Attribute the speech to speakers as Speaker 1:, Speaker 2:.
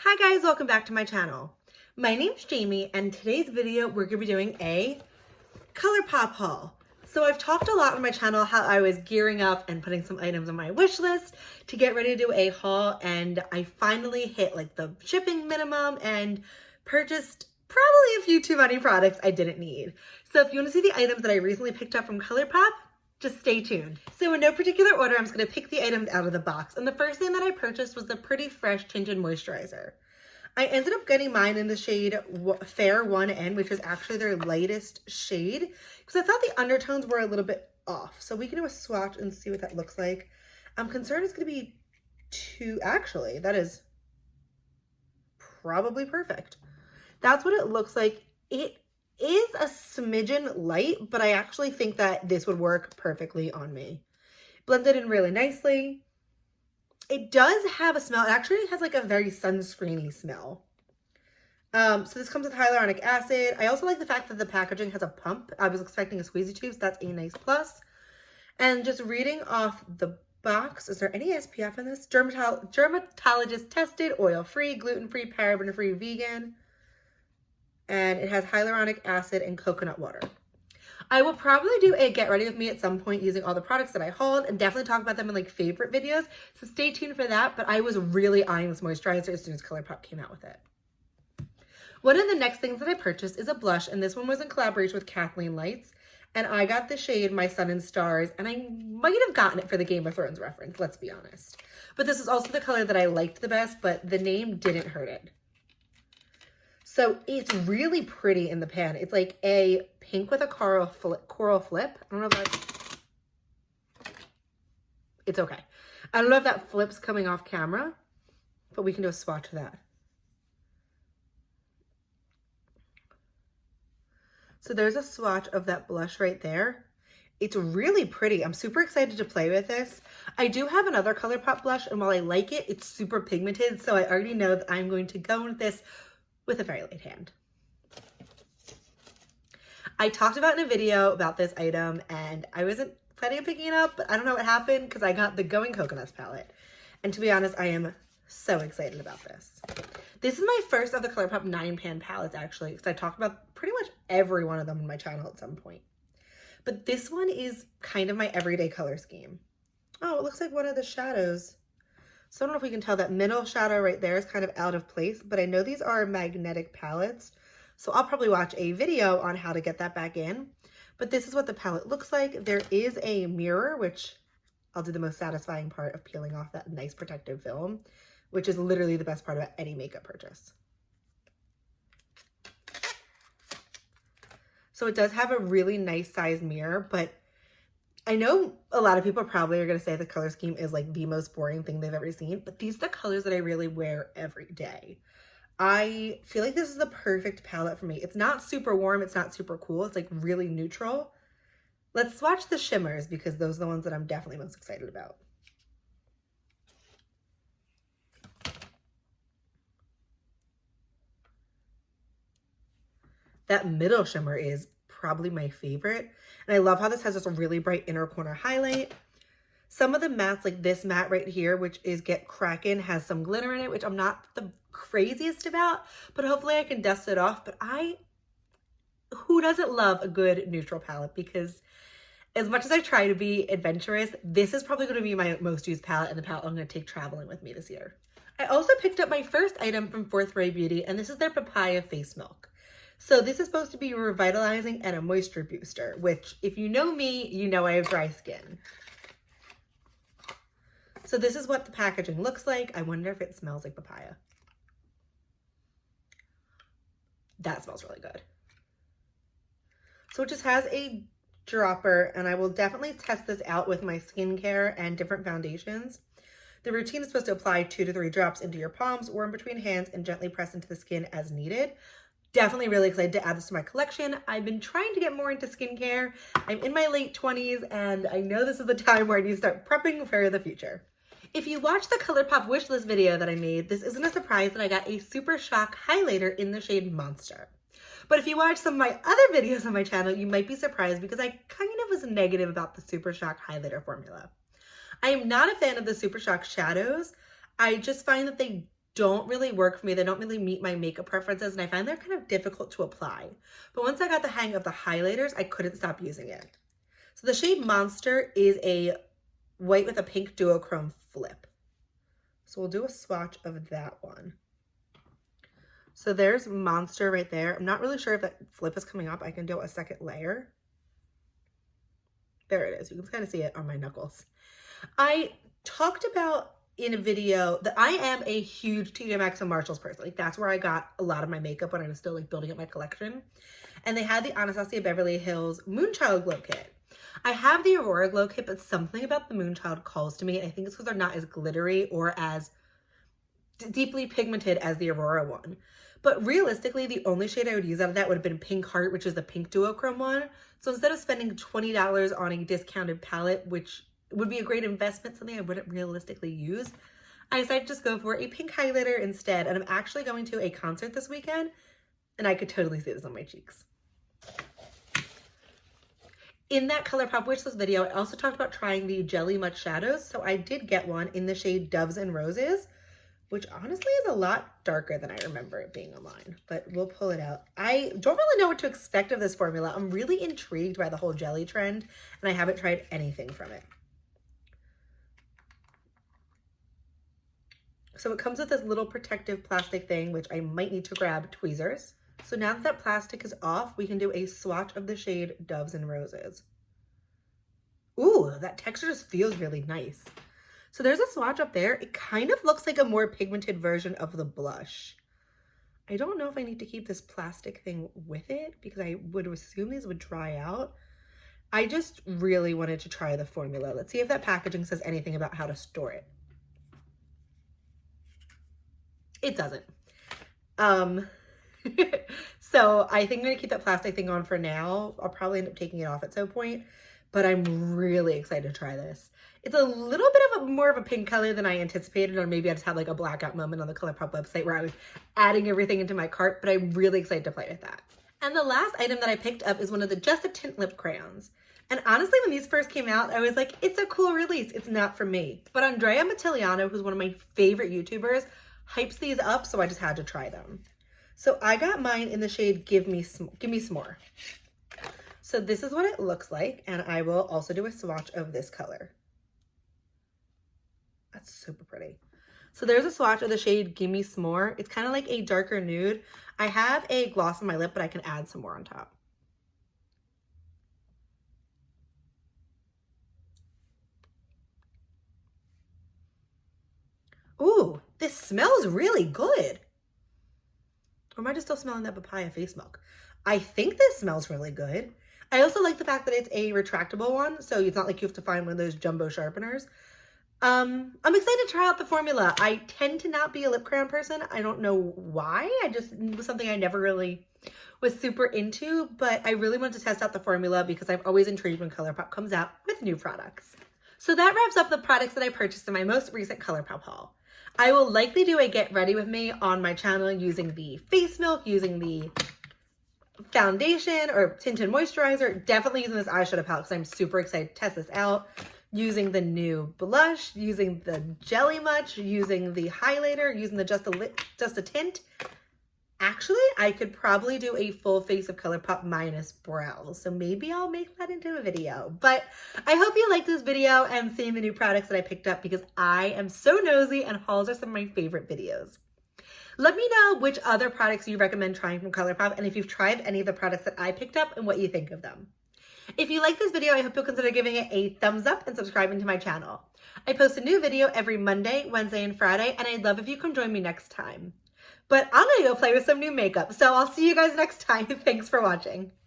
Speaker 1: Hi guys, welcome back to my channel. My name's Jamie and in today's video we're going to be doing a Coloupop haul. So I've talked a lot on my channel how I was gearing up and putting some items on my wish list to get ready to do a haul, and I finally hit like the shipping minimum and purchased probably a few too many products I didn't need. So if you want to see the items that I recently picked up from Coloupop, just stay tuned. So in no particular order, I'm just going to pick the items out of the box. And the first thing that I purchased was the Pretty Fresh Tinted Moisturizer. I ended up getting mine in the shade Fair 1N, which is actually their lightest shade, because I thought the undertones were a little bit off. So we can do a swatch and see what that looks like. I'm concerned it's going to be actually, that is probably perfect. That's what it looks like. It is a smidgen light, but I actually think that this would work perfectly on me. Blended in really nicely. It does have a smell. It actually has like a very sunscreeny smell. So this comes with hyaluronic acid. I also like the fact that the packaging has a pump. I was expecting a squeezy tube, so that's a nice plus. And just reading off the box, is there any SPF in this? Dermatologist tested, oil-free, gluten-free, paraben-free, vegan. And it has hyaluronic acid and coconut water. I will probably do a get ready with me at some point using all the products that I hauled and definitely talk about them in like favorite videos. So stay tuned for that. But I was really eyeing this moisturizer as soon as Colourpop came out with it. One of the next things that I purchased is a blush, and this one was in collaboration with Kathleen Lights. And I got the shade My Sun and Stars, and I might have gotten it for the Game of Thrones reference, let's be honest. But this is also the color that I liked the best, but the name didn't hurt it. So it's really pretty in the pan. It's like a pink with a coral flip. I don't know if that's... It's okay. I don't know if that flip's coming off camera, but we can do a swatch of that. So there's a swatch of that blush right there. It's really pretty. I'm super excited to play with this. I do have another Colourpop blush, and while I like it, it's super pigmented. So I already know that I'm going to go with this with a very light hand. I talked about in a video about this item, and I wasn't planning on picking it up, but I don't know what happened because I got the Going Coconuts palette. And to be honest, I am so excited about this. This is my first of the Colourpop 9-pan palettes, actually, because I talked about pretty much every one of them on my channel at some point. But this one is kind of my everyday color scheme. Oh, it looks like one of the shadows. So I don't know if we can tell, that middle shadow right there is kind of out of place, but I know these are magnetic palettes. So I'll probably watch a video on how to get that back in. But this is what the palette looks like. There is a mirror, which I'll do the most satisfying part of peeling off that nice protective film, which is literally the best part about any makeup purchase. So it does have a really nice size mirror, but I know a lot of people probably are going to say the color scheme is like the most boring thing they've ever seen, but these are the colors that I really wear every day. I feel like this is the perfect palette for me. It's not super warm. It's not super cool. It's like really neutral. Let's swatch the shimmers because those are the ones that I'm definitely most excited about. That middle shimmer is probably my favorite. And I love how this has this really bright inner corner highlight. Some of the mattes, like this matte right here, which is Get Crackin', has some glitter in it, which I'm not the craziest about, but hopefully I can dust it off. But who doesn't love a good neutral palette? Because as much as I try to be adventurous, this is probably going to be my most used palette and the palette I'm going to take traveling with me this year. I also picked up my first item from Fourth Ray Beauty, and this is their Papaya Face Milk. So this is supposed to be revitalizing and a moisture booster, which if you know me, you know I have dry skin. So this is what the packaging looks like. I wonder if it smells like papaya. That smells really good. So it just has a dropper, and I will definitely test this out with my skincare and different foundations. The routine is supposed to apply 2 to 3 drops into your palms or in between hands and gently press into the skin as needed. Definitely really excited to add this to my collection. I've been trying to get more into skincare. I'm in my late 20s, and I know this is the time where I need to start prepping for the future. If you watched the Colourpop wishlist video that I made, this isn't a surprise that I got a Super Shock highlighter in the shade Monster. But if you watch some of my other videos on my channel, you might be surprised because I kind of was negative about the Super Shock highlighter formula. I am not a fan of the Super Shock shadows. I just find that they don't really work for me. They don't really meet my makeup preferences, and I find they're kind of difficult to apply. But once I got the hang of the highlighters, I couldn't stop using it. So the shade Monster is a white with a pink duochrome flip. So we'll do a swatch of that one. So there's Monster right there. I'm not really sure if that flip is coming up. I can do a second layer. There it is. You can kind of see it on my knuckles. I talked about in a video that I am a huge TJ Maxx and Marshalls person. Like, that's where I got a lot of my makeup when I was still like building up my collection. And they had the Anastasia Beverly Hills Moonchild Glow Kit. I have the Aurora Glow Kit, but something about the Moonchild calls to me. And I think it's because they're not as glittery or as deeply pigmented as the Aurora one. But realistically, the only shade I would use out of that would have been Pink Heart, which is the pink duochrome one. So instead of spending $20 on a discounted palette, which would be a great investment, something I wouldn't realistically use, I decided to just go for a pink highlighter instead. And I'm actually going to a concert this weekend, and I could totally see this on my cheeks. In that Colourpop wishlist video, I also talked about trying the Jelly Much shadows. So I did get one in the shade Doves and Roses, which honestly is a lot darker than I remember it being online, but we'll pull it out. I don't really know what to expect of this formula. I'm really intrigued by the whole jelly trend, and I haven't tried anything from it. So it comes with this little protective plastic thing, which I might need to grab tweezers. So now that that plastic is off, we can do a swatch of the shade Doves and Roses. Ooh, that texture just feels really nice. So there's a swatch up there. It kind of looks like a more pigmented version of the blush. I don't know if I need to keep this plastic thing with it because I would assume these would dry out. I just really wanted to try the formula. Let's see if that packaging says anything about how to store it. It doesn't. So I think I'm going to keep that plastic thing on for now. I'll probably end up taking it off at some point, but I'm really excited to try this. It's a little bit of more of a pink color than I anticipated, or maybe I just had like a blackout moment on the Colourpop website where I was adding everything into my cart, but I'm really excited to play with that. And the last item that I picked up is one of the Just a Tint lip crayons. And honestly, when these first came out, I was like, it's a cool release. It's not for me. But Andrea Mattiliano, who's one of my favorite YouTubers, hypes these up, so I just had to try them. So I got mine in the shade Give Me S'more. So this is what it looks like, and I will also do a swatch of this color. That's super pretty. So there's a swatch of the shade Gimme S'more. It's kind of like a darker nude. I have a gloss on my lip, but I can add some more on top. Ooh, this smells really good. Or am I just still smelling that papaya face milk? I think this smells really good. I also like the fact that it's a retractable one, so it's not like you have to find one of those jumbo sharpeners. I'm excited to try out the formula. I tend to not be a lip crayon person. I don't know why. It was something I never really was super into, but I really wanted to test out the formula because I'm always intrigued when Colourpop comes out with new products. So that wraps up the products that I purchased in my most recent Colourpop haul. I will likely do a get ready with me on my channel using the face milk, using the foundation or tinted moisturizer, definitely using this eyeshadow palette because I'm super excited to test this out. Using the new blush, using the Jelly Much, using the highlighter, using the Just a Tint. Actually, I could probably do a full face of Colourpop minus brows, so maybe I'll make that into a video. But I hope you liked this video and seeing the new products that I picked up because I am so nosy and hauls are some of my favorite videos. Let me know which other products you recommend trying from Colourpop and if you've tried any of the products that I picked up and what you think of them. If you like this video, I hope you'll consider giving it a thumbs up and subscribing to my channel. I post a new video every Monday, Wednesday, and Friday, and I'd love if you come join me next time. But I'm gonna go play with some new makeup, so I'll see you guys next time. Thanks for watching.